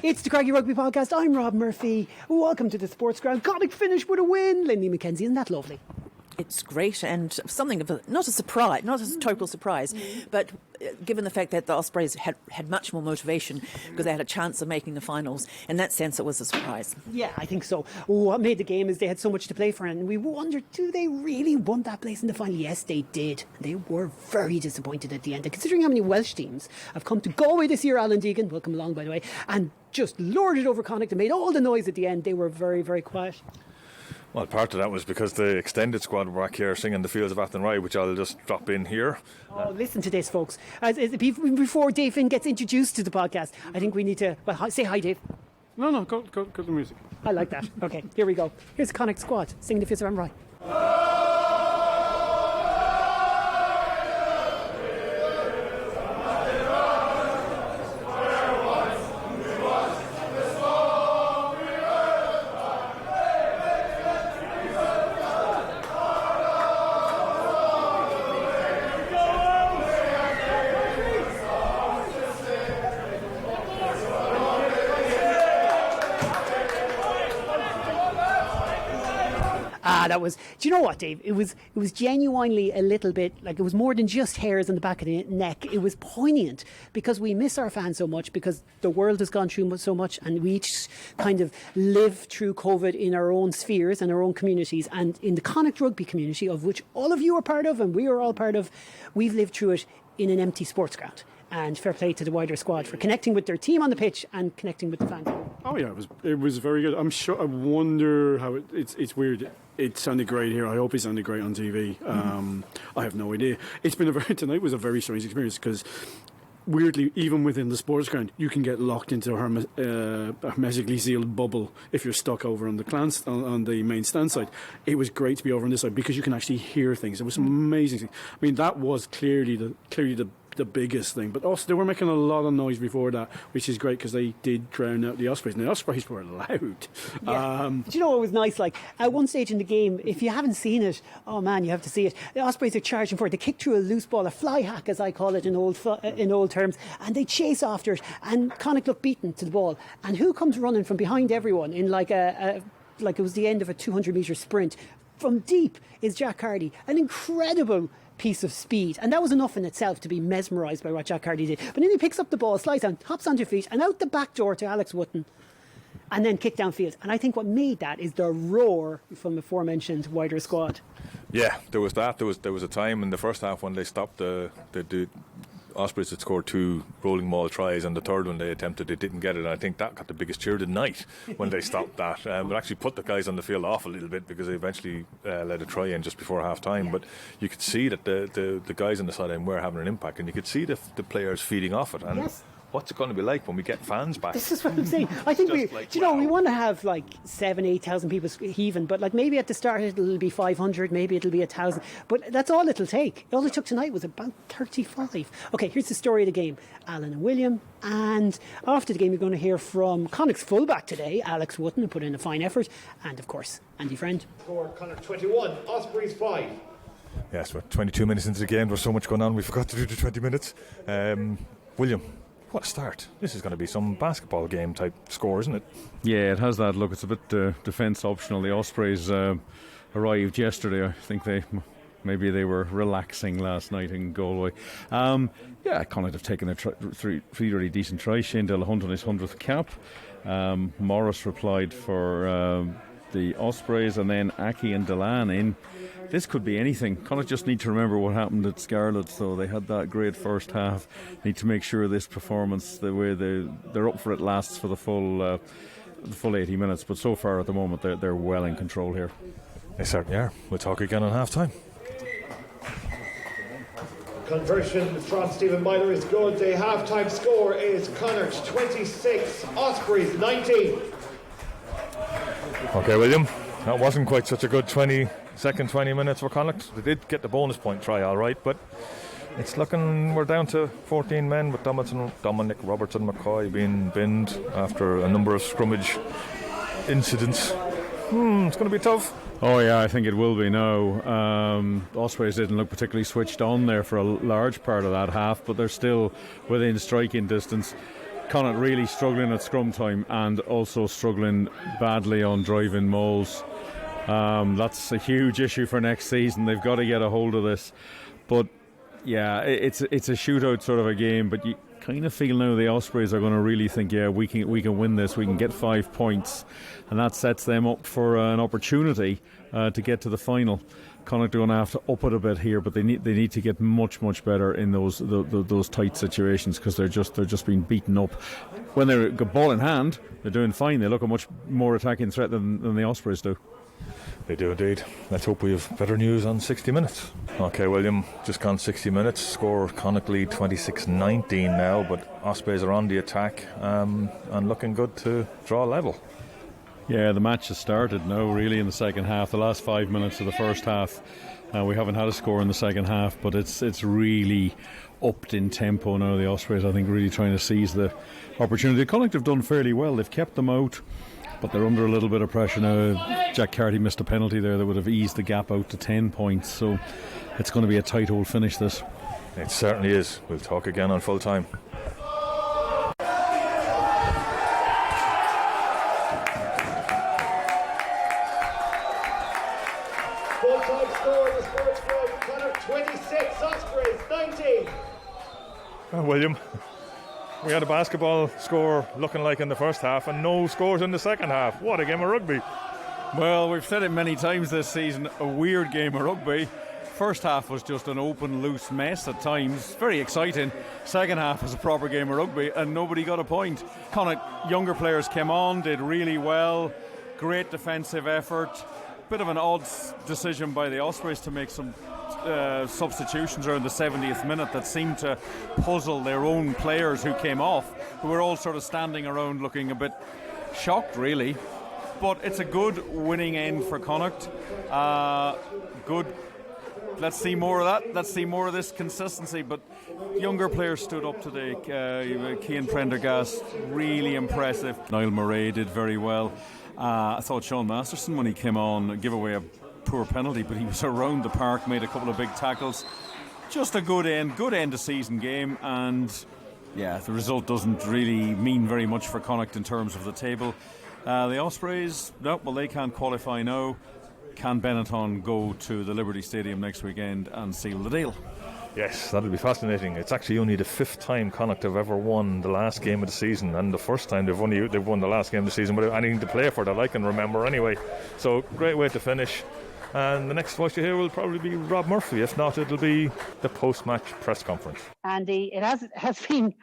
It's the Craggy Rugby Podcast. I'm Rob Murphy. Welcome to the Sports Ground. Connacht finished with a win. Lindy McKenzie, isn't that lovely? It's great and something of not a surprise, not a total surprise, but given the fact that the Ospreys had much more motivation because they had a chance of making the finals, in that sense it was a surprise. Yeah, I think so. What made the game is they had so much to play for, and we wondered, do they really want that place in the final? Yes, they did. They were very disappointed at the end. And considering how many Welsh teams have come to Galway this year, Alan Deegan, welcome along by the way, and just lorded over Connacht and made all the noise at the end, they were very, very quiet. Well, part of that was because the extended squad were back here singing the Fields of Athenry, which I'll just drop in here. Oh, listen to this, folks. Before Dave Finn gets introduced to the podcast, I think we need to... Well, say hi, Dave. No, go the music. I like that. Okay, here we go. Here's the Connacht squad singing the Fields of Athenry. That was, do you know what, Dave? It was genuinely a little bit like, it was more than just hairs on the back of the neck. It was poignant because we miss our fans so much, because the world has gone through so much, and we each kind of live through COVID in our own spheres and our own communities. And in the Connacht rugby community, of which all of you are part of and we are all part of, we've lived through it in an empty sports ground. And fair play to the wider squad for connecting with their team on the pitch and connecting with the fans. Oh yeah, it was very good. I'm sure. I wonder how it's weird. It sounded great here. I hope it sounded great on TV. I have no idea. Tonight was a very strange experience because, weirdly, even within the sports ground, you can get locked into a hermetically sealed bubble if you're stuck over on the main stand side. It was great to be over on this side because you can actually hear things. There was some amazing things. I mean, that was clearly the biggest thing, but also they were making a lot of noise before that, which is great because they did drown out the Ospreys. And the Ospreys were loud. Yeah. Do you know what was nice? Like, at one stage in the game, if you haven't seen it, oh man, you have to see it. The Ospreys are charging for it. They kick through a loose ball, a fly hack, as I call it in old terms, and they chase after it. And Connacht look beaten to the ball. And who comes running from behind everyone in like it was the end of a 200-metre sprint? From deep is Jack Hardy, an incredible piece of speed, and that was enough in itself to be mesmerised by what Jack Hardy did. But then he picks up the ball, slides down, hops onto your feet, and out the back door to Alex Wootton, and then kick downfield. And I think what made that is the roar from the aforementioned wider squad. Yeah, there was that. There was a time in the first half when they stopped the Ospreys had scored 2 rolling maul tries, and the third one they attempted, they didn't get it. And I think that got the biggest cheer of the night when they stopped that. It actually put the guys on the field off a little bit because they eventually let a try in just before half time. Yeah. But you could see that the guys on the sideline were having an impact, and you could see the players feeding off it. And yes. What's it going to be like when we get fans back? This is what I'm saying. I think we want to have like 7,000-8,000 people heaving, but like maybe at the start it'll be 500, maybe it'll be 1,000, but that's all it'll take. All it took tonight was about 35. Okay, here's the story of the game. Alan and William, and after the game you're going to hear from Connacht's fullback today, Alex Wootton, who put in a fine effort, and of course Andy Friend. For Connacht 21, Ospreys 5. Yes, we're 22 minutes into the game. There's so much going on, we forgot to do the 20 minutes. William, what a start. This is going to be some basketball game type score, isn't it? Yeah, it has that look. It's a bit defence optional. The Ospreys arrived yesterday. I think maybe they were relaxing last night in Galway. Connacht have taken three really decent tries. Shane Delahunt on his 100th cap. Morris replied for the Ospreys, and then Aki and Delan in. This could be anything. Connacht just need to remember what happened at Scarlet. So they had that great first half. Need to make sure this performance, the way they're up for it, lasts for the full 80 minutes. But so far at the moment, they're well in control here. They certainly are. We'll talk again on half time. Conversion from Stephen Myler is good. The half-time score is Connacht 26, Ospreys 19. Okay, William, that wasn't quite such a good 20 minutes for Connacht. They did get the bonus point try all right, but it's looking, we're down to 14 men with Dominic Robertson McCoy being binned after a number of scrummage incidents. It's going to be tough. Oh yeah, I think it will be now. Ospreys didn't look particularly switched on there for a large part of that half, but they're still within striking distance. Connacht really struggling at scrum time and also struggling badly on drive-in mauls. That's a huge issue for next season. They've got to get a hold of this. But yeah, it's a shootout sort of a game, but you kind of feel now the Ospreys are going to really think, yeah, we can win this, we can get 5 points, and that sets them up for an opportunity to get to the final. Connacht are going to have to up it a bit here, but they need to get much better in those tight situations, because they're just being beaten up. When they're got ball in hand, they're doing fine. They look a much more attacking threat than the Ospreys do. They do indeed. Let's hope we have better news on 60 minutes. OK, William, just gone 60 minutes. Score Connacht lead 26-19 now, but Ospreys are on the attack and looking good to draw level. Yeah, the match has started now really in the second half. The last 5 minutes of the first half, we haven't had a score in the second half, but it's really upped in tempo now. The Ospreys, I think, really trying to seize the opportunity. Connacht have done fairly well. They've kept them out, but they're under a little bit of pressure now. Jack Carty missed a penalty there that would have eased the gap out to 10 points, so it's going to be a tight old finish, this. It certainly is. We'll talk again on full time. Full-time score in the Sports Club, Connacht 26, Ospreys 19. William, we had a basketball score looking like in the first half and no scores in the second half. What a game of rugby. Well, we've said it many times this season, a weird game of rugby. First half was just an open, loose mess at times. Very exciting. Second half was a proper game of rugby and nobody got a point. Connacht younger players came on, did really well. Great defensive effort. Bit of an odd decision by the Ospreys to make some substitutions around the 70th minute that seemed to puzzle their own players who came off, who were all sort of standing around looking a bit shocked, really. But it's a good winning end for Connacht. Good. Let's see more of that. Let's see more of this consistency. But younger players stood up today. Cian Prendergast, really impressive. Niall Murray did very well. I thought Sean Masterson, when he came on, gave away a poor penalty, but he was around the park, made a couple of big tackles. Just a good end of season game, and yeah, the result doesn't really mean very much for Connacht in terms of the table. The Ospreys, they can't qualify now. Can Benetton go to the Liberty Stadium next weekend and seal the deal? Yes, that'll be fascinating. It's actually only the 5th time Connacht have ever won the last game of the season, and the first time they've won the last game of the season without anything to play for that I can remember anyway. So great way to finish. And the next voice you hear will probably be Rob Murphy. If not, it'll be the post-match press conference. Andy, it has been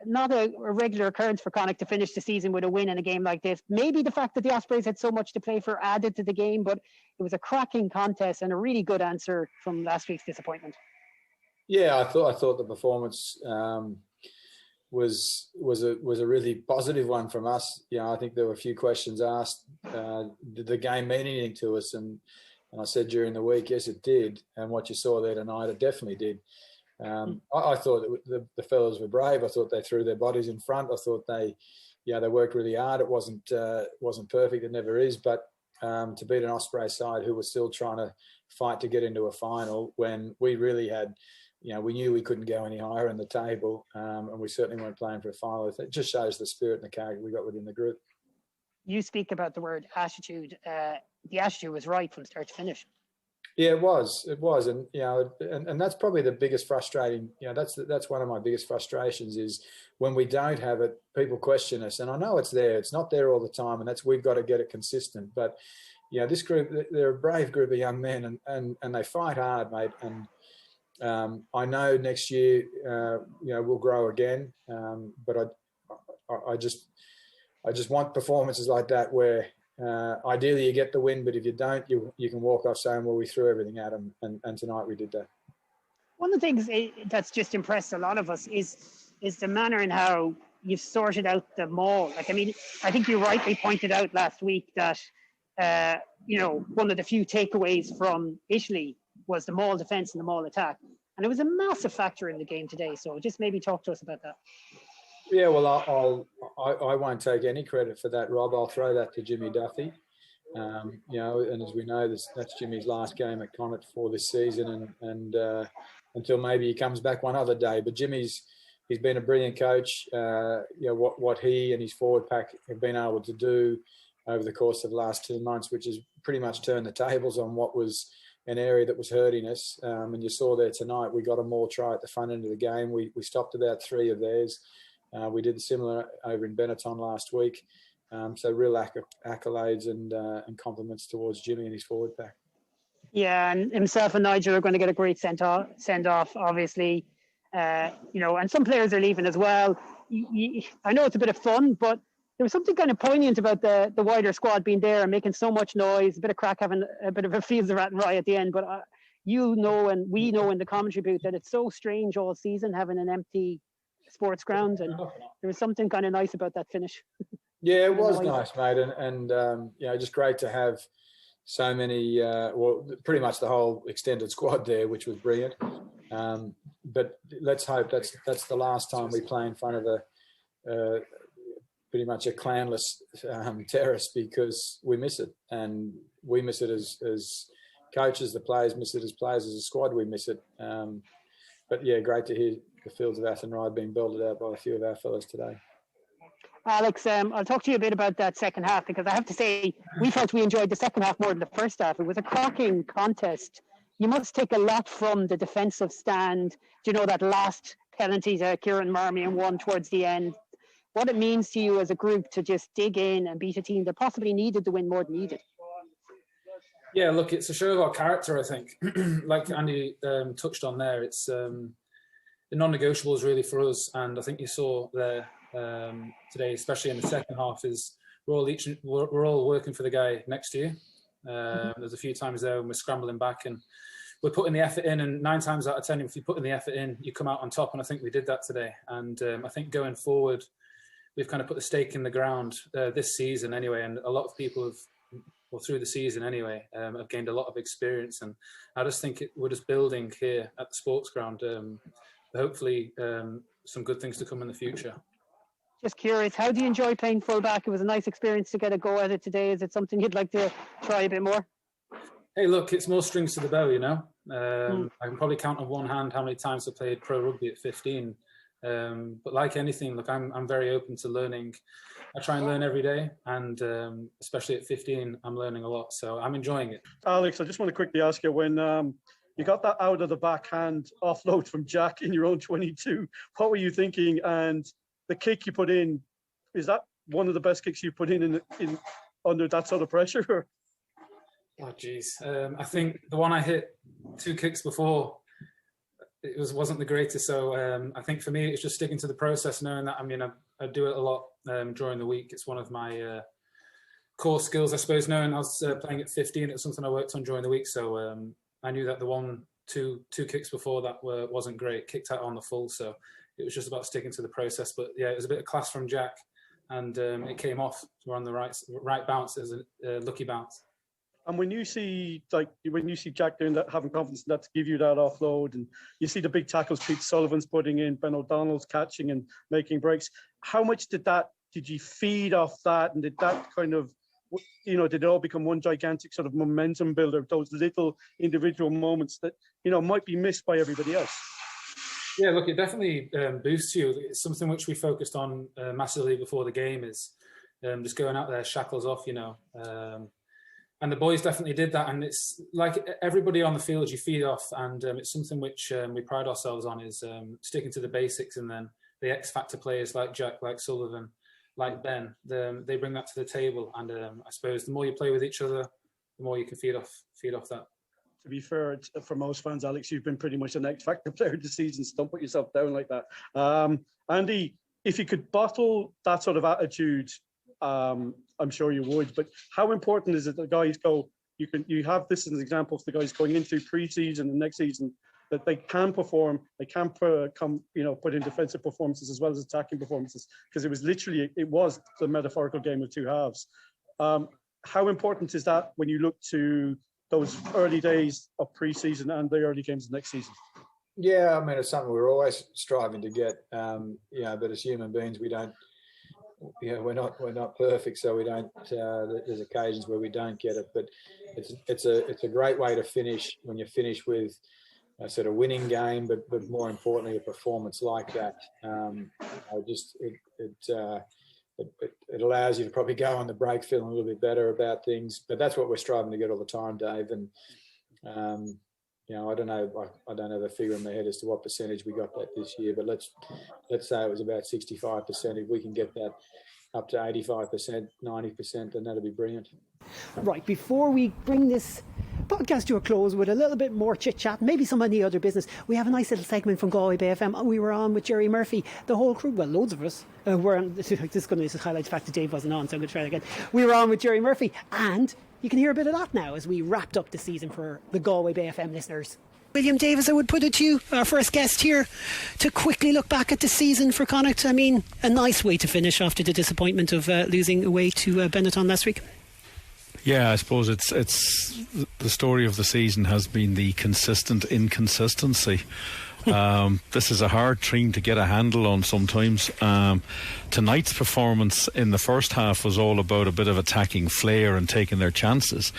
not a regular occurrence for Connacht to finish the season with a win in a game like this. Maybe the fact that the Ospreys had so much to play for added to the game, but it was a cracking contest and a really good answer from last week's disappointment. Yeah, I thought the performance was a really positive one from us. You know, I think there were a few questions asked. Did the game mean anything to us? And I said during the week, yes, it did. And what you saw there tonight, it definitely did. I thought that the fellas were brave. I thought they threw their bodies in front. I thought they worked really hard. It wasn't perfect. It never is. But to beat an Osprey side who was still trying to fight to get into a final when we really had, we knew we couldn't go any higher in the table, and we certainly weren't playing for a final. It just shows the spirit and the character we got within the group. You speak about the word attitude. The attitude was right from start to finish. Yeah, it was, and and that's probably the biggest frustrating. That's one of my biggest frustrations is when we don't have it, people question us, and I know it's there. It's not there all the time, and we've got to get it consistent. But this group, they're a brave group of young men, and they fight hard, mate. And I know next year, we'll grow again. But I just want performances like that where. Ideally you get the win, but if you don't, you can walk off saying, well, we threw everything at them, and tonight we did that. One of the things that's just impressed a lot of us is the manner in how you've sorted out the maul. I think you rightly pointed out last week that one of the few takeaways from Italy was the maul defence and the maul attack, and it was a massive factor in the game today. So just maybe talk to us about that. Yeah, well, I won't take any credit for that, Rob. I'll throw that to Jimmy Duffy. And as we know, that's Jimmy's last game at Connacht for this season, and until maybe he comes back one other day. But Jimmy's he's been a brilliant coach. What he and his forward pack have been able to do over the course of the last 2 months, which has pretty much turned the tables on what was an area that was hurting us. And you saw there tonight, we got a more try at the front end of the game. We stopped about 3 of theirs. We did similar over in Benetton last week. So real accolades and compliments towards Jimmy and his forward pack. Yeah, and himself and Nigel are going to get a great send off, obviously. And some players are leaving as well. I know it's a bit of fun, but there was something kind of poignant about the wider squad being there and making so much noise, a bit of crack, having a bit of a Fields of Rat and Rye at the end. But and we know in the commentary booth that it's so strange all season having an empty sports ground, and there was something kind of nice about that finish. Yeah, it was nice, mate, and just great to have so many, pretty much the whole extended squad there, which was brilliant. But let's hope that's the last time we play in front of a pretty much a clanless terrace, because we miss it, and we miss it as coaches. The players miss it as players, as a squad. We miss it. But yeah, great to hear the Fields of Athenry being belted out by a few of our fellas today. Alex, I'll talk to you a bit about that second half, because I have to say we felt we enjoyed the second half more than the first half. It was a cracking contest. You must take a lot from the defensive stand. Do you know that last penalty that Kieran Marmion won towards the end? What it means to you as a group to just dig in and beat a team that possibly needed the win more than needed. Yeah, look, it's a show of our character, I think. Like Andy touched on there, it's the non-negotiables really for us, and I think you saw there today, especially in the second half, is we're all working for the guy next to you. There's a few times there when we're scrambling back and we're putting the effort in, and 9 times out of 10, if you put in the effort in, you come out on top, and I think we did that today. And I think going forward, we've kind of put the stake in the ground this season anyway, and a lot of people have, well, through the season anyway, have gained a lot of experience, and I just think we're just building here at the sports ground. Hopefully some good things to come in the future. Just curious, how do you enjoy playing fullback? It was a nice experience to get a go at it today. Is it something you'd like to try a bit more? Hey, look, it's more strings to the bow, you know. I can probably count on one hand how many times I played pro rugby at 15. But like anything, look, I'm very open to learning. I try and learn every day, and especially at 15, I'm learning a lot. So I'm enjoying it. Alex, I just want to quickly ask you, when you got that out of the backhand offload from Jack in your own 22, what were you thinking? And the kick you put in, is that one of the best kicks you put in under that sort of pressure? Oh, geez. I think the one I hit 2 kicks before, it wasn't the greatest. So I think for me, it's just sticking to the process, knowing that, I do it a lot during the week. It's one of my core skills, I suppose. Knowing I was playing at 15, it was something I worked on during the week. So I knew that the two kicks before that wasn't great, kicked out on the full. So it was just about sticking to the process. But yeah, it was a bit of class from Jack, and it came off. We're on the right bounce. It was a lucky bounce. And when you see Jack doing that, having confidence in that to give you that offload, and you see the big tackles Pete Sullivan's putting in, Ben O'Donnell's catching and making breaks, how much did you feed off that? And did that kind of, did it all become one gigantic sort of momentum builder, those little individual moments that, might be missed by everybody else? Yeah, look, it definitely boosts you. It's something which we focused on massively before the game, is just going out there, shackles off, and the boys definitely did that. And it's like everybody on the field, you feed off, and it's something which we pride ourselves on, is sticking to the basics. And then the X factor players like Jack, like Sullivan, like Ben, they bring that to the table. And I suppose the more you play with each other, the more you can feed off that. To be fair, for most fans, Alex, you've been pretty much an X factor player this season, so don't put yourself down like that. Andy, if you could bottle that sort of attitude, I'm sure you would, but how important is it that guys go, you have this as an example of the guys going into pre-season and next season, that they can perform, they can put in defensive performances as well as attacking performances, because it was the metaphorical game of 2 halves. How important is that when you look to those early days of pre-season and the early games of next season? Yeah, it's something we're always striving to get, but as human beings, we don't, we're not perfect, so we don't. There's occasions where we don't get it, but it's a great way to finish, when you finish with a winning game, but more importantly, a performance like that. It allows you to probably go on the break feeling a little bit better about things. But that's what we're striving to get all the time, Dave. And I don't know. I don't have a figure in my head as to what percentage we got that this year, but let's say it was about 65%. If we can get that up to 85%, 90%, then that'll be brilliant. Right, before we bring this podcast to a close with a little bit more chit-chat, maybe some of the other business, we have a nice little segment from Galway Bay FM. We were on with Jerry Murphy, the whole crew, well, loads of us were on. This is going to highlight the fact that Dave wasn't on, so I'm going to try that again. We were on with Jerry Murphy, and you can hear a bit of that now as we wrapped up the season for the Galway Bay FM listeners. William Davis, I would put it to you, our first guest here, to quickly look back at the season for Connacht. I mean, a nice way to finish after the disappointment of losing away to Benetton last week. Yeah, I suppose it's the story of the season has been the consistent inconsistency. This is a hard thing to get a handle on sometimes. Tonight's performance in the first half was all about a bit of attacking flair and taking their chances,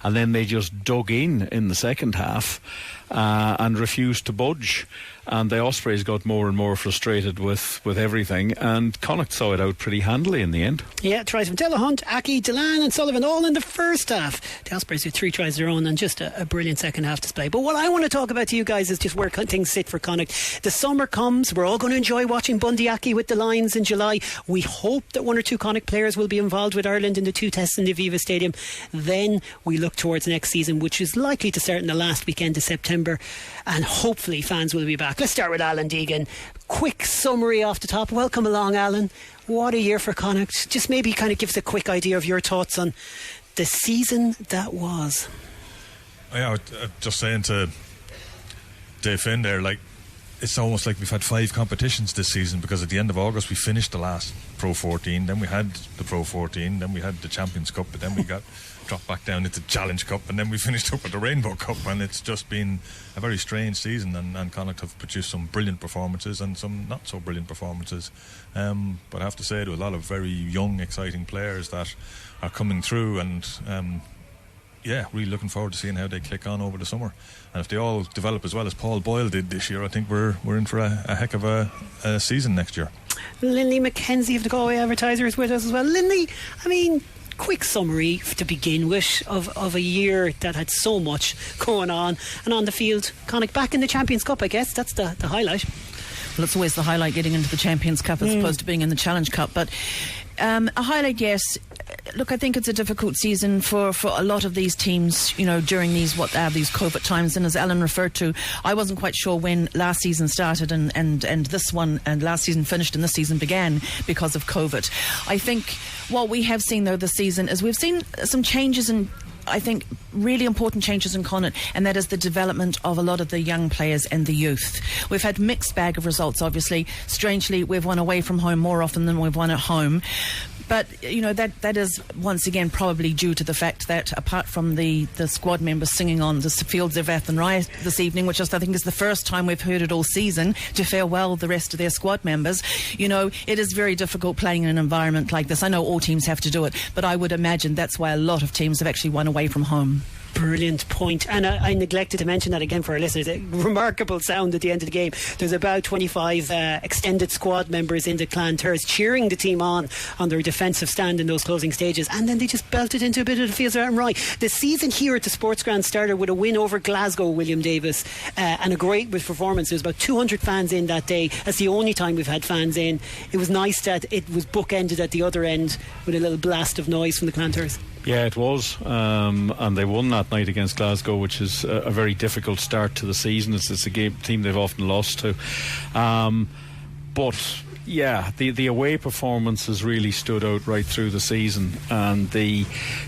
and then they just dug in the second half and refused to budge, and the Ospreys got more and more frustrated with everything, and Connacht saw it out pretty handily in the end. Yeah, tries from Delahunt, Aki, Delan and Sullivan all in the first half. The Ospreys had 3 tries of their own and just a brilliant second half display. But what I want to talk about to you guys is just where things sit for Connacht. The summer comes, we're all going to enjoy watching Bundy Aki with the Lions in July. We hope that 1 or 2 Connacht players will be involved with Ireland in the 2 tests in the Aviva Stadium. Then we look towards next season, which is likely to start in the last weekend of September, and hopefully fans will be back. Let's start with Alan Deegan. Quick summary off the top. Welcome along, Alan. What a year for Connacht. Just maybe kind of give us a quick idea of your thoughts on the season that was. Yeah, just saying to Dave Finn there, like, it's almost like we've had 5 competitions this season, because at the end of August we finished the last Pro 14, then we had the Pro 14, then we had the Champions Cup, but then we got dropped back down into the Challenge Cup, and then we finished up with the Rainbow Cup, and it's just been a very strange season, and Connacht have produced some brilliant performances and some not so brilliant performances, but I have to say there are a lot of very young, exciting players that are coming through, and really looking forward to seeing how they click on over the summer. And if they all develop as well as Paul Boyle did this year, I think we're in for a heck of a season next year. Lindley McKenzie of the Galway Advertiser is with us as well. Lindley, I mean, quick summary to begin with of a year that had so much going on, and on the field, Connacht back in the Champions Cup, I guess. That's the highlight. Well, it's always the highlight, getting into the Champions Cup as opposed to being in the Challenge Cup. But a highlight, yes. Look, I think it's a difficult season for a lot of these teams, during these COVID times. And as Alan referred to, I wasn't quite sure when last season started and this one, and last season finished and this season began because of COVID. I think what we have seen, though, this season is we've seen some changes in, I think, really important changes in Connacht, and that is the development of a lot of the young players and the youth. We've had mixed bag of results, obviously. Strangely, we've won away from home more often than we've won at home. But, that is, once again, probably due to the fact that, apart from the squad members singing on the Fields of Athenry this evening, which I think is the first time we've heard it all season, to farewell the rest of their squad members, it is very difficult playing in an environment like this. I know all teams have to do it, but I would imagine that's why a lot of teams have actually won away from home. Brilliant point. And I neglected to mention that again for our listeners. A remarkable sound at the end of the game. There's about 25 extended squad members in the Clan Turs cheering the team on their defensive stand in those closing stages, and then they just belted into a bit of the Fields of Athenry. The season here at the Sports Ground started with a win over Glasgow, William Davis, and a great performance. There was about 200 fans in that day. That's the only time we've had fans in. It was nice that it was bookended at the other end with a little blast of noise from the Clan Turs. Yeah, it was, and they won that night against Glasgow, which is a very difficult start to the season. It's a team they've often lost to, but yeah, the away performances really stood out right through the season, and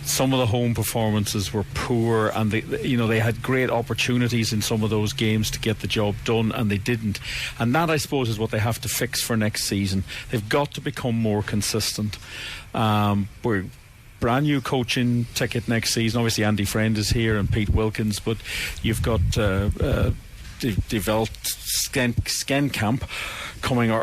some of the home performances were poor, and they had great opportunities in some of those games to get the job done, and they didn't. And that, I suppose, is what they have to fix for next season. They've got to become more consistent. We're brand new coaching ticket next season. Obviously Andy Friend is here and Pete Wilkins, but you've got Devault Skenkamp coming up.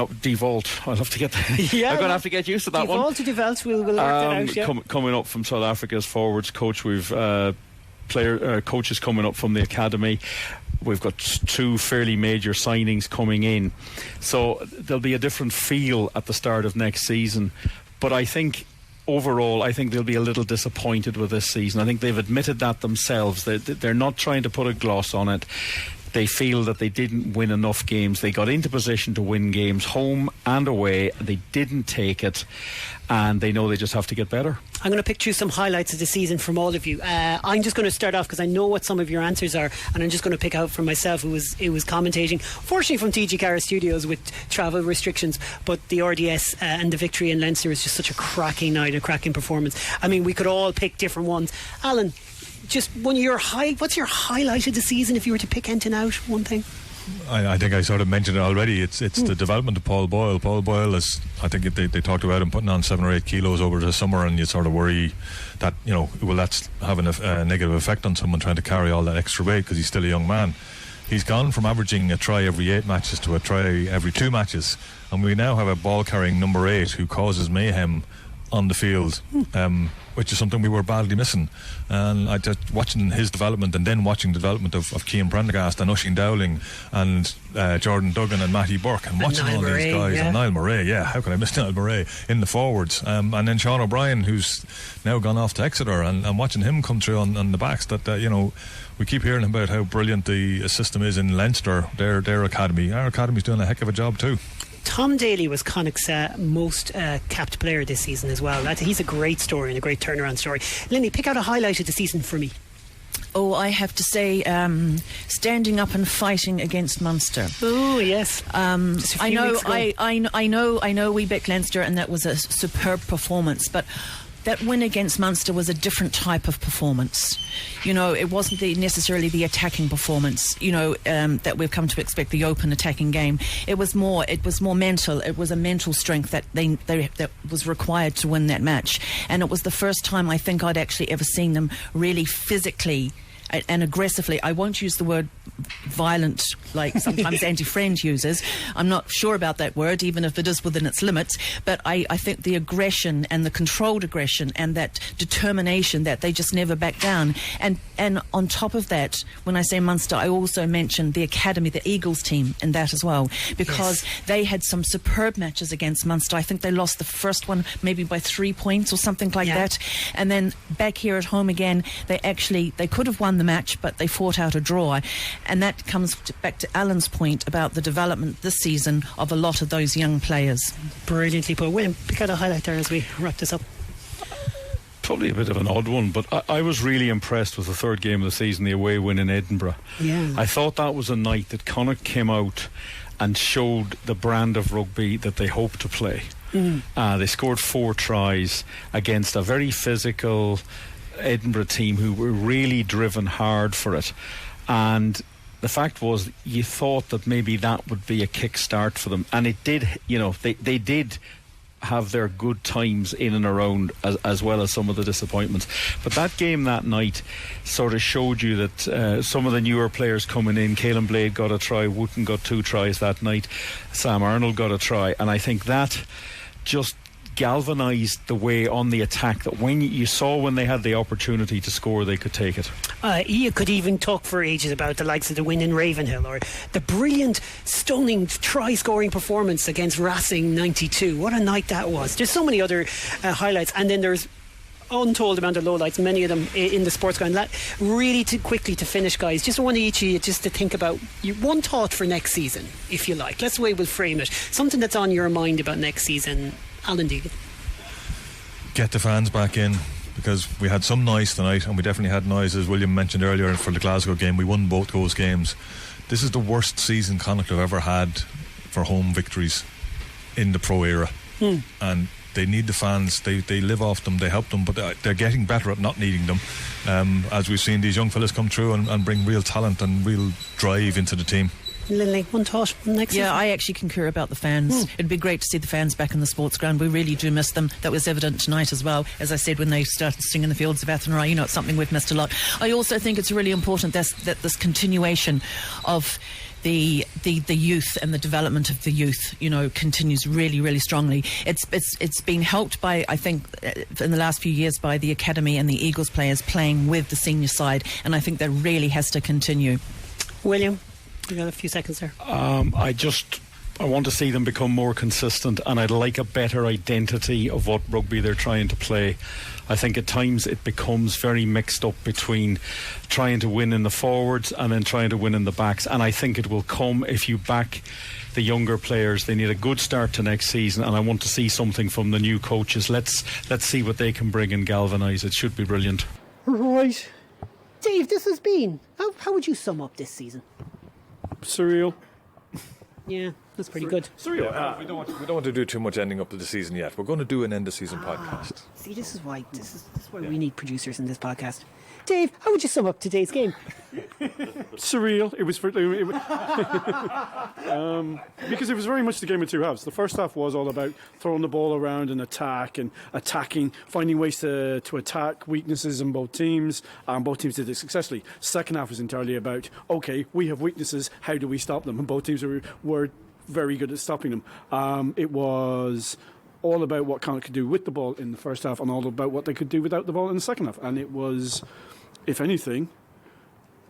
Devault, I'll have to get I'm going to have to get used to that one. Devault to Devault, we'll work that out, yeah. Coming up from South Africa's forwards coach, we've coaches coming up from the academy. We've got 2 fairly major signings coming in, so there'll be a different feel at the start of next season. But I think overall, I think they'll be a little disappointed with this season. I think they've admitted that themselves. They're not trying to put a gloss on it. They feel that they didn't win enough games. They got into position to win games home and away. They didn't take it, and they know they just have to get better. I'm going to pick through some highlights of the season from all of you. I'm just going to start off because I know what some of your answers are, and I'm just going to pick out for myself who was commentating, fortunately from TG Carra Studios with travel restrictions, but the RDS and the victory in Leinster was just such a cracking night, a cracking performance. I mean, we could all pick different ones. Alan, just what's your highlight of the season if you were to pick anything out, one thing? I think I sort of mentioned it already. It's the development of Paul Boyle. Paul Boyle is, I think they talked about him putting on 7 or 8 kilos over the summer, and you sort of worry that, will that's having a negative effect on someone trying to carry all that extra weight because he's still a young man. He's gone from averaging a try every 8 matches to a try every 2 matches, and we now have a ball carrying number 8 who causes mayhem on the field, which is something we were badly missing. And I just watching his development, and then watching the development of Cian Prendergast and Oisin Dowling and Jordan Duggan and Matty Burke, and watching all these guys, and Niall Murray, how could I miss Niall Murray in the forwards, and then Sean O'Brien, who's now gone off to Exeter, and watching him come through on the backs. That we keep hearing about how brilliant the system is in Leinster, their academy. Our academy's doing a heck of a job too. Tom Daly was Connacht's most capped player this season as well. He's a great story and a great turnaround story. Lindy, pick out a highlight of the season for me. Oh, I have to say, standing up and fighting against Munster. Oh yes. I know we beat Leinster, and that was a superb performance, but that win against Munster was a different type of performance. It wasn't necessarily the attacking performance, that we've come to expect, the open attacking game. It was more mental. It was a mental strength that that was required to win that match. And it was the first time I think I'd actually ever seen them really physically and aggressively. I won't use the word violent like sometimes Andy Friend uses. I'm not sure about that word, even if it is within its limits, but I think the aggression and the controlled aggression and that determination that they just never back down. And on top of that, when I say Munster, I also mentioned the academy, the Eagles team in that as well, because they had some superb matches against Munster. I think they lost the first one maybe by 3 points or something like that, and then back here at home again, they could have won the match, but they fought out a draw. And that comes back to Alan's point about the development this season of a lot of those young players. Brilliantly put. William, pick out a highlight there as we wrap this up. Probably a bit of an odd one, but I was really impressed with the third game of the season, the away win in Edinburgh. I thought that was a night that Connacht came out and showed the brand of rugby that they hope to play. They scored 4 tries against a very physical Edinburgh team who were really driven hard for it, and the fact was you thought that maybe that would be a kick-start for them, and it did. They did have their good times in and around as well as some of the disappointments, but that game that night sort of showed you that some of the newer players coming in, Caelan Blade got a try, Wootton got 2 tries that night, Sam Arnold got a try, and I think that just galvanised the way on the attack that when they had the opportunity to score, they could take it. You could even talk for ages about the likes of the win in Ravenhill, or the brilliant, stunning try-scoring performance against Racing 92. What a night that was. There's so many other highlights, and then there's untold amount of lowlights, many of them in the sports ground. Really quickly to finish, guys, just want each of you just to think about one thought for next season, if you like. That's the way we'll frame it. Something that's on your mind about next season. Alan Deegan. Get the fans back in, because we had some noise tonight, and we definitely had noise, as William mentioned earlier, for the Glasgow game. We won both those games. This is the worst season Connacht have ever had for home victories in the pro era, and they need the fans. They live off them, they help them, but they're getting better at not needing them, as we've seen these young fellas come through and bring real talent and real drive into the team. Lily, one thought next season? I actually concur about the fans. It'd be great to see the fans back in the sports ground. We really do miss them. That was evident tonight as well, as I said, when they started singing the Fields of Athenry. It's something we've missed a lot. I also think it's really important that this continuation of the youth and the development of the youth, continues really, really strongly. It's been helped by, I think, in the last few years by the academy and the Eagles players playing with the senior side, and I think that really has to continue. William, you got a few seconds there. I want to see them become more consistent, and I'd like a better identity of what rugby they're trying to play. I think at times it becomes very mixed up between trying to win in the forwards and then trying to win in the backs, and I think it will come if you back the younger players. They need a good start to next season, and I want to see something from the new coaches. Let's see what they can bring and galvanise. It should be brilliant. Right. Dave, this has been, how would you sum up this season? Surreal. Yeah, that's pretty good. Surreal. We don't want to do too much ending up to the season yet. We're going to do an end of season podcast. See, this is why we need producers in this podcast. Dave, how would you sum up today's game? Surreal. It was because it was very much the game of two halves. The first half was all about throwing the ball around and attacking, finding ways to attack weaknesses in both teams. Both teams did it successfully. Second half was entirely about, okay, we have weaknesses, how do we stop them? And both teams were very good at stopping them. It was all about what Connacht could do with the ball in the first half and all about what they could do without the ball in the second half. And it was, if anything,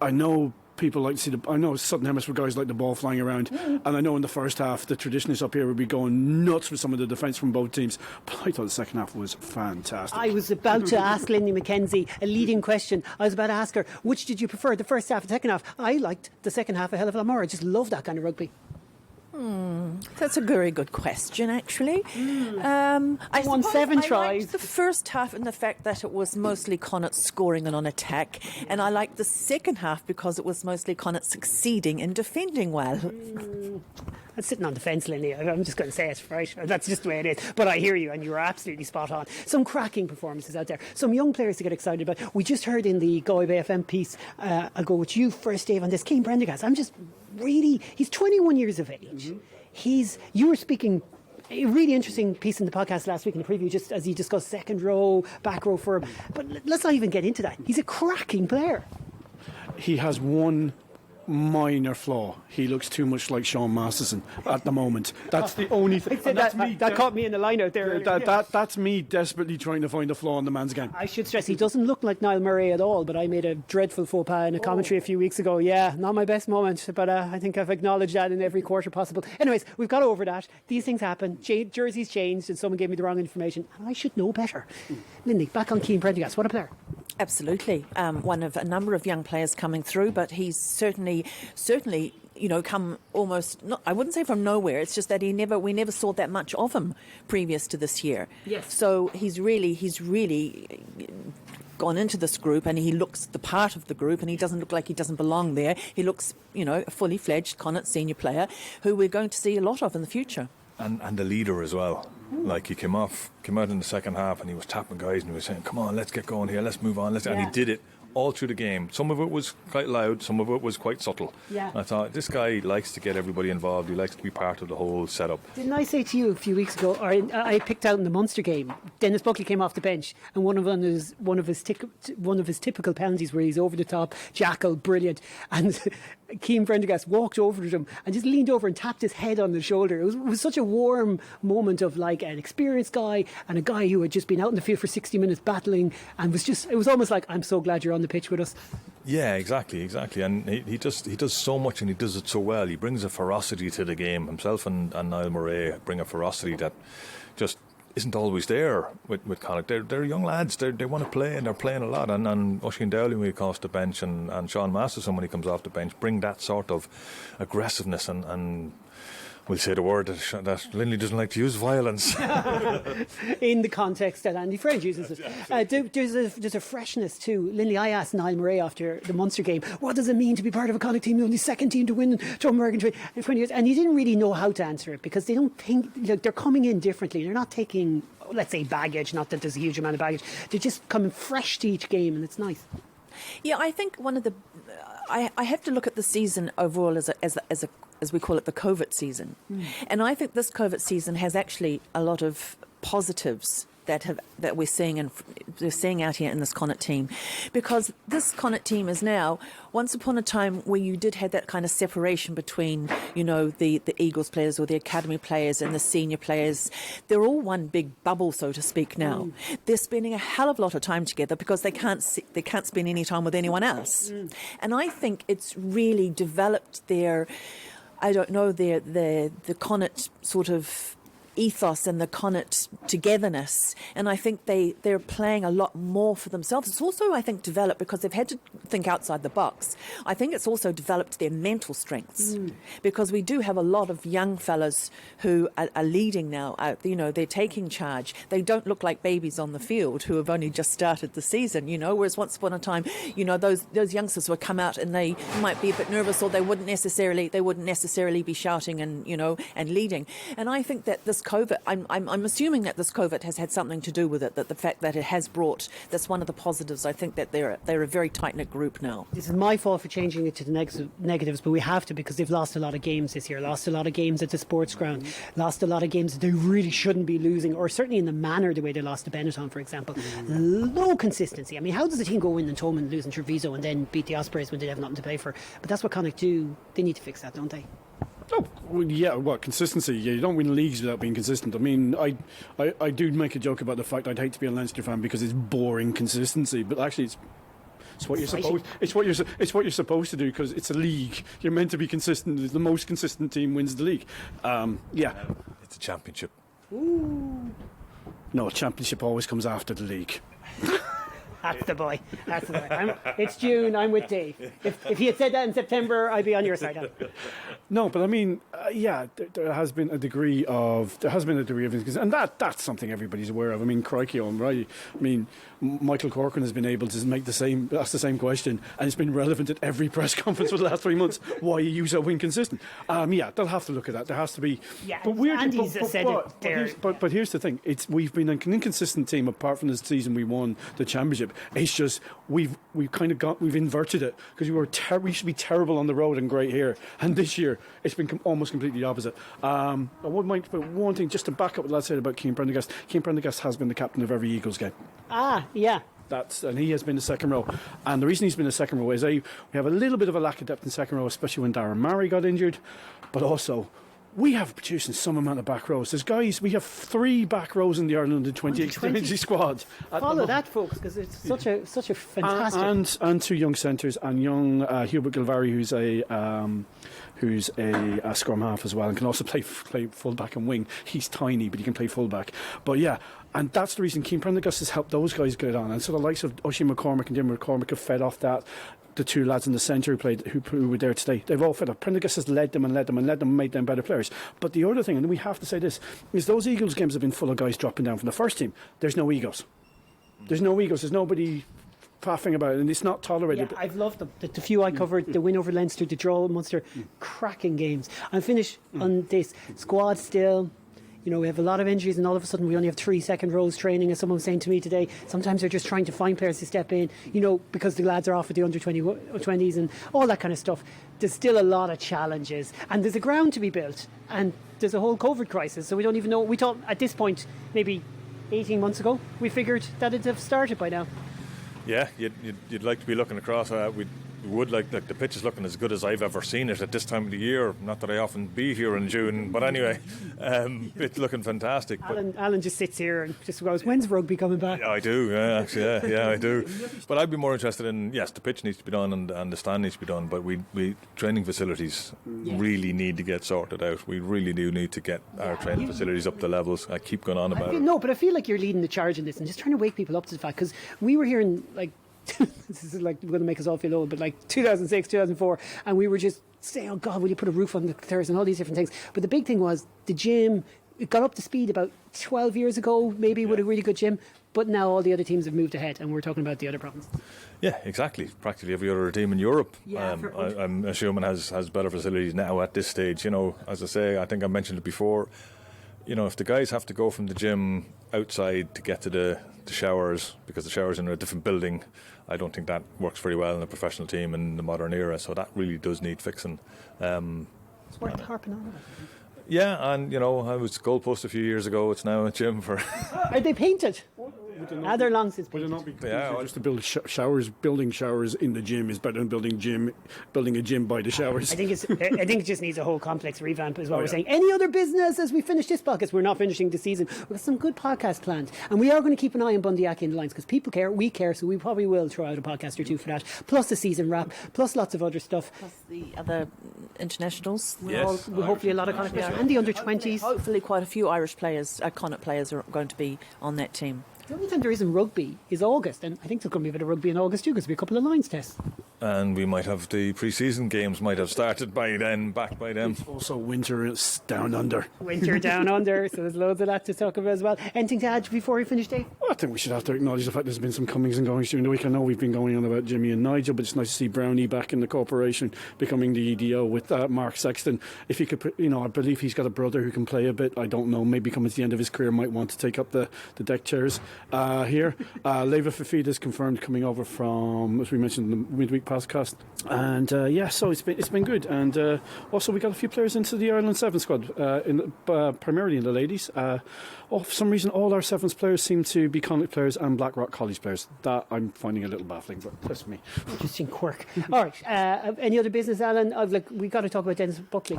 I know people like to see I know Southern Hemisphere guys like the ball flying around, and I know in the first half the traditionalists up here would be going nuts with some of the defence from both teams, but I thought the second half was fantastic. I was about to ask Lindy McKenzie a leading question. I was about to ask her, which did you prefer, the first half or the second half? I liked the second half a hell of a lot more. I just love that kind of rugby. That's a very good question, actually. I won 7 tries. liked the first half and the fact that it was mostly Connacht scoring and on attack, and I liked the second half because it was mostly Connacht succeeding in defending well. I'm sitting on the fence, Lindy. I'm just going to say it, right? That's just the way it is. But I hear you, and you're absolutely spot on. Some cracking performances out there. Some young players to get excited about. We just heard in the Galway Bay FM piece, I'll go with you first, Dave, on this. Cian Prendergast. He's 21 years of age. You were speaking a really interesting piece in the podcast last week in the preview, just as he discussed second row, back row for him. But let's not even get into that. He's a cracking player. He has one minor flaw. He looks too much like Sean Masterson at the moment. That's the only thing. That caught me in the line out there. That's me desperately trying to find a flaw in the man's game. I should stress he doesn't look like Niall Murray at all, but I made a dreadful faux pas in a commentary a few weeks ago. Yeah, not my best moment, but I think I've acknowledged that in every quarter possible. Anyways, we've got over that. These things happen. Jerseys changed and someone gave me the wrong information, and I should know better. Lindy, back on Cian Prendergast. What a player. Absolutely. One of a number of young players coming through, but he's certainly, come almost, I wouldn't say from nowhere. It's just that we never saw that much of him previous to this year. Yes. So he's really gone into this group, and he looks the part of the group, and he doesn't look like he doesn't belong there. He looks, a fully fledged Connacht senior player who we're going to see a lot of in the future. And the leader as well. Like he came out in the second half and he was tapping guys and he was saying, come on, let's get going here, let's move on. And he did it all through the game. Some of it was quite loud, some of it was quite subtle. Yeah. I thought, this guy likes to get everybody involved, he likes to be part of the whole setup. Didn't I say to you a few weeks ago, or I picked out in the Munster game, Dennis Buckley came off the bench, and one of his typical penalties where he's over the top, jackal, brilliant, and Cian Prendergast walked over to him and just leaned over and tapped his head on the shoulder. It was such a warm moment of like an experienced guy and a guy who had just been out in the field for 60 minutes battling, and it was almost like, I'm so glad you're on the pitch with us. Yeah, exactly. And he does so much, and he does it so well. He brings a ferocity to the game. Himself and Niall Murray bring a ferocity that just isn't always there with Connacht. They're young lads. They want to play, and they're playing a lot. And Oisin Dowling when he comes off the bench, and Sean Masterson when he comes off the bench, bring that sort of aggressiveness and we'll say the word that Linley doesn't like to use, violence. In the context that Andy French uses it. There's a freshness too. Linley, I asked Niall Murray after the Munster game, what does it mean to be part of a Connacht team, the only second team to win to American in 20 years? And he didn't really know how to answer it because they don't think, they're coming in differently. They're not taking, let's say, baggage, not that there's a huge amount of baggage. They're just coming fresh to each game, and it's nice. Yeah, I think one of the... I have to look at the season overall as we call it, the COVID season. And I think this COVID season has actually a lot of positives that we're seeing out here in this Connacht team, because this Connacht team is now, once upon a time where you did have that kind of separation between, you know, the Eagles players or the academy players and the senior players. They're all one big bubble, so to speak. Now they're spending a hell of a lot of time together because they can't spend any time with anyone else, and I think it's really developed their, I don't know, the Connacht sort of ethos and the Connacht togetherness, and I think they're playing a lot more for themselves. It's also, I think, developed because they've had to think outside the box. I think it's also developed their mental strengths, because we do have a lot of young fellas who are leading now. You know, they're taking charge. They don't look like babies on the field who have only just started the season. You know, whereas once upon a time, you know, those youngsters would come out and they might be a bit nervous, or they wouldn't necessarily be shouting and, you know, and leading. And I think that this COVID, I'm assuming that this COVID has had something to do with it, that the fact that it has brought, that's one of the positives. I think that they're a very tight-knit group now. This is my fault for changing it to the negatives, but we have to, because they've lost a lot of games this year, lost a lot of games at the sports ground, lost a lot of games that they really shouldn't be losing, or certainly in the manner the way they lost to Benetton, for example. No consistency. I mean, how does a team go in and Thomond losing Treviso and then beat the Ospreys when they have nothing to play for? But that's what Connacht do. They need to fix that, don't they? Oh, well, yeah, what, consistency? Yeah, you don't win leagues without being consistent. I mean, I do make a joke about the fact I'd hate to be a Leinster fan because it's boring consistency, but actually it's what you're supposed. It's what you're supposed to do, because it's a league. You're meant to be consistent. The most consistent team wins the league. Yeah, It's a championship. Ooh. No, championship always comes after the league. That's the boy. That's the boy. It's June. I'm with Dave. If he had said that in September, I'd be on your side. No, but I mean, there has been a degree of inconsistency, and that's something everybody's aware of. I mean, crikey, right? I mean, Michael Corcoran has been able to ask the same question, and it's been relevant at every press conference for the last 3 months. Why are you so inconsistent? Yeah, they'll have to look at that. There has to be. Yeah, but Andy's said it there. But here's the thing: we've been an inconsistent team apart from the season we won the championship. It's just we've inverted it, because we should be terrible on the road and great here, and this year it's been almost completely opposite. I wouldn't mind, but one thing just to back up what the lad said about Cian Prendergast. Cian Prendergast has been the captain of every Eagles game. Yeah. And he has been the second row. And the reason he's been the second row is we have a little bit of a lack of depth in second row, especially when Darren Murray got injured, but also we have producing some amount of back rows. We have 3 back rows in the Ireland under 20 squad. Follow that, folks, because it's such a fantastic. And 2 young centres, and young Hubert Gilvary, who's a scrum half as well, and can also play full-back and wing. He's tiny, but he can play full-back. But yeah, and that's the reason Cian Prendergast has helped those guys get on. And so the likes of Oisin McCormick and Jim McCormick have fed off that. The 2 lads in the centre who were there today, they've all fed up. Prendergast has led them and made them better players. But the other thing, and we have to say this, is those Eagles games have been full of guys dropping down from the first team. There's no egos. There's nobody faffing about it, and it's not tolerated. Yeah, I've loved them. The few I covered, the win over Leinster, the draw at Munster, cracking games. And finish on this squad still. You know, we have a lot of injuries, and all of a sudden we only have 3 second rows training, as someone was saying to me today. Sometimes they're just trying to find players to step in, you know, because the lads are off with the under 20s and all that kind of stuff. There's still a lot of challenges, and there's a ground to be built, and there's a whole COVID crisis, so we don't even know. We thought at this point, maybe 18 months ago, we figured that it'd have started by now. Yeah, you'd like to be looking across. We would like the pitch is looking as good as I've ever seen it at this time of the year. Not that I often be here in June, but anyway, it's looking fantastic. Alan just sits here and just goes, "When's rugby coming back?" Yeah, I do. Yeah, actually, yeah, I do. But I'd be more interested in, yes, the pitch needs to be done and the stand needs to be done, but we training facilities really need to get sorted out. We really do need to get our training facilities up to levels. I keep going on about it. No, but I feel like you're leading the charge in this and just trying to wake people up to the fact, because we were hearing this is like going to make us all feel old, but like 2006, 2004, and we were just saying, "Oh God, will you put a roof on the terrace?" and all these different things. But the big thing was the gym. It got up to speed about 12 years ago, maybe, with a really good gym. But now all the other teams have moved ahead, and we're talking about the other provinces. Yeah, exactly. Practically every other team in Europe, I'm assuming, has better facilities now at this stage. You know, as I say, I think I mentioned it before. You know, if the guys have to go from the gym outside to get to the showers, because the showers are in a different building, I don't think that works very well in a professional team in the modern era. So that really does need fixing. It's worth harping on about. Yeah, and I was goalpost a few years ago. It's now a gym for. Are they painted? They're long since Would it painted. not be easier just to build showers? Building showers in the gym is better than building a gym by the showers. I think it just needs a whole complex revamp, is what we're saying. Any other business as we finish this podcast? We're not finishing the season. We've got some good podcasts planned, and we are going to keep an eye on Bundyaki in the lines because people care, we care, so we probably will throw out a podcast or two for that. Plus the season wrap, plus lots of other stuff. Plus the other internationals. Yes. Hopefully a lot of Connacht players and the under-20s. Hopefully quite a few Irish players, Connacht players, are going to be on that team. The only time there isn't rugby is August, and I think there's going to be a bit of rugby in August too because there'll be a couple of lines tests. And we might have the pre-season games might have started by then, back by then. Also, winter is down under. Winter down under, so there's loads of that to talk about as well. Anything to add before we finish, Dave? Well, I think we should have to acknowledge the fact there's been some comings and goings during the week. I know we've been going on about Jimmy and Nigel, but it's nice to see Brownie back in the corporation, becoming the EDO with Mark Sexton. If he could, I believe he's got a brother who can play a bit. I don't know, maybe coming to the end of his career might want to take up the deck chairs here. Leva Fafita is confirmed coming over from, as we mentioned in the midweek podcast. And so it's been good. And also we got a few players into the Ireland Sevens squad, primarily in the ladies. For some reason, all our Sevens players seem to be Connacht players and Blackrock College players. That I'm finding a little baffling, but that's me. Interesting quirk. All right. Any other business, Alan? We got to talk about Dennis Buckley.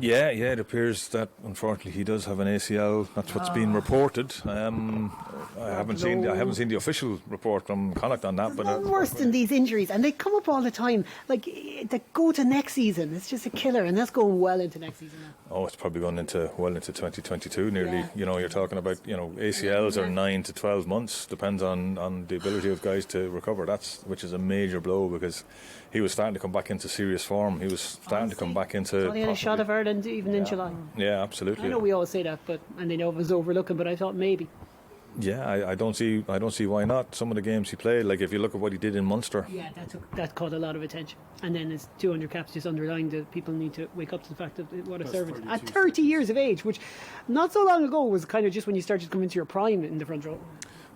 Yeah, it appears that unfortunately he does have an ACL. That's what's been reported. I haven't seen the official report from Connacht on that. But worse than these injuries, and they come up all the time. Like they go to next season. It's just a killer, and that's going well into next season now. Oh, it's probably gone into 2022 nearly. Yeah. You're talking about ACLs are 9 to 12 months. Depends on the ability of guys to recover. Which is a major blow because he was starting to come back into serious form. He was starting to come back into. He had a shot of Ireland even in July. Yeah, absolutely. I know we always say that, and they know it was overlooking, but I thought maybe. Yeah, I don't see why not. Some of the games he played, like if you look at what he did in Munster. Yeah, that caught a lot of attention. And then his 200 caps just underlined that people need to wake up to the fact of what a servant at 30 years of age, which not so long ago was kind of just when you started to come into your prime in the front row.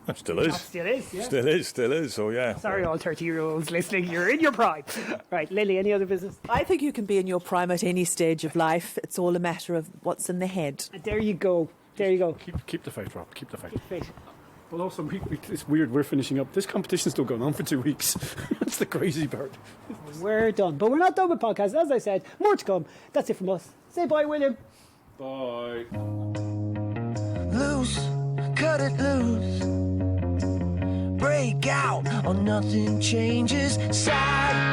It still is. Still is, yeah. Still is, so yeah. Sorry, all 30-year-olds listening, you're in your prime. Right, Lily, any other business? I think you can be in your prime at any stage of life. It's all a matter of what's in the head. There you go. Keep the faith, Rob. Keep the faith. Keep the faith. But also, it's weird, we're finishing up. This competition's still going on for 2 weeks. That's the crazy part. We're done. But we're not done with podcasts. As I said, more to come. That's it from us. Say bye, William. Bye. Loose, cut it loose. Break out or nothing changes. Side